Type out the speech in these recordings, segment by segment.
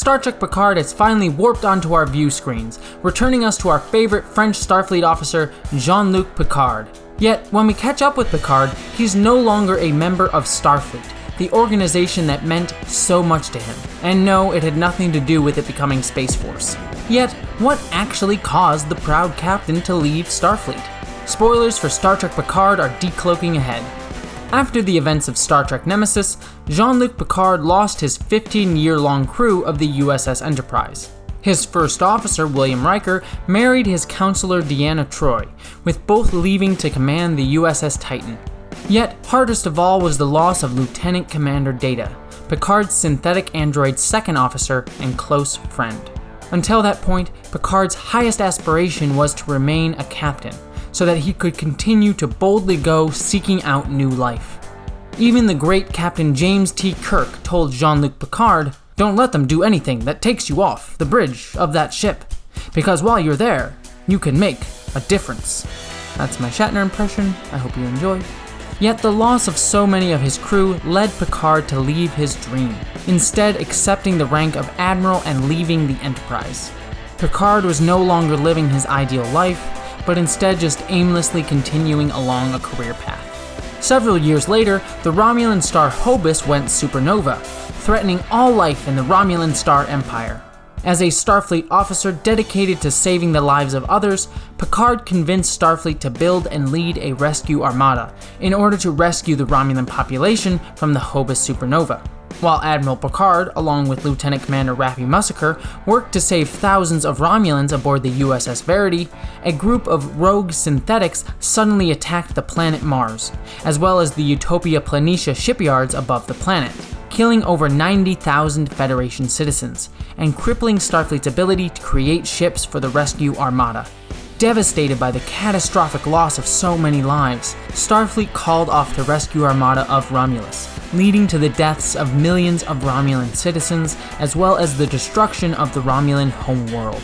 Star Trek Picard has finally warped onto our view screens, returning us to our favorite French Starfleet officer, Jean-Luc Picard. Yet, when we catch up with Picard, he's no longer a member of Starfleet, the organization that meant so much to him. And no, it had nothing to do with it becoming Space Force. Yet, what actually caused the proud captain to leave Starfleet? Spoilers for Star Trek Picard are decloaking ahead. After the events of Star Trek Nemesis, Jean-Luc Picard lost his 15-year-long crew of the USS Enterprise. His first officer, William Riker, married his counselor Deanna Troi, with both leaving to command the USS Titan. Yet, hardest of all was the loss of Lieutenant Commander Data, Picard's synthetic android's second officer and close friend. Until that point, Picard's highest aspiration was to remain a captain, so that he could continue to boldly go seeking out new life. Even the great Captain James T. Kirk told Jean-Luc Picard, "Don't let them do anything that takes you off the bridge of that ship, because while you're there, you can make a difference." That's my Shatner impression, I hope you enjoy. Yet the loss of so many of his crew led Picard to leave his dream, instead accepting the rank of Admiral and leaving the Enterprise. Picard was no longer living his ideal life, but instead just aimlessly continuing along a career path. Several years later, the Romulan star Hobus went supernova, threatening all life in the Romulan Star Empire. As a Starfleet officer dedicated to saving the lives of others, Picard convinced Starfleet to build and lead a rescue armada in order to rescue the Romulan population from the Hobus supernova. While Admiral Picard, along with Lieutenant Commander Raffi Musiker, worked to save thousands of Romulans aboard the USS Verity, a group of rogue synthetics suddenly attacked the planet Mars, as well as the Utopia Planitia shipyards above the planet, killing over 90,000 Federation citizens, and crippling Starfleet's ability to create ships for the rescue armada. Devastated by the catastrophic loss of so many lives, Starfleet called off the rescue armada of Romulus, leading to the deaths of millions of Romulan citizens, as well as the destruction of the Romulan homeworld.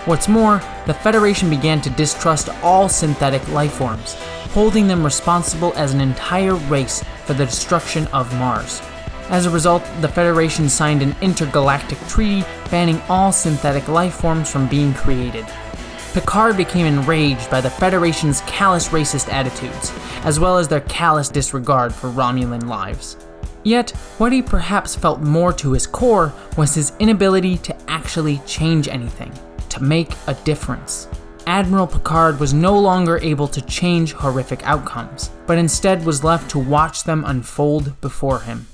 What's more, the Federation began to distrust all synthetic lifeforms, holding them responsible as an entire race for the destruction of Mars. As a result, the Federation signed an intergalactic treaty banning all synthetic lifeforms from being created. Picard became enraged by the Federation's callous racist attitudes, as well as their callous disregard for Romulan lives. Yet, what he perhaps felt more to his core was his inability to actually change anything, to make a difference. Admiral Picard was no longer able to change horrific outcomes, but instead was left to watch them unfold before him.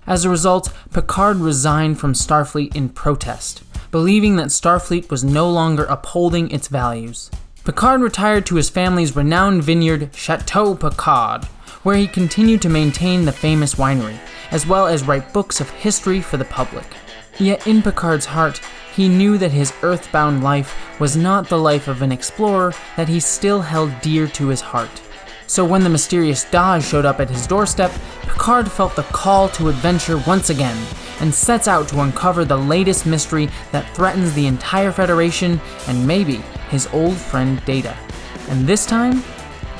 As a result, Picard resigned from Starfleet in protest, believing that Starfleet was no longer upholding its values. Picard retired to his family's renowned vineyard, Chateau Picard, where he continued to maintain the famous winery, as well as write books of history for the public. Yet in Picard's heart, he knew that his earthbound life was not the life of an explorer that he still held dear to his heart. So when the mysterious Daj showed up at his doorstep, Picard felt the call to adventure once again, and sets out to uncover the latest mystery that threatens the entire Federation and maybe his old friend Data. And this time,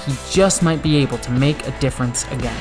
he just might be able to make a difference again.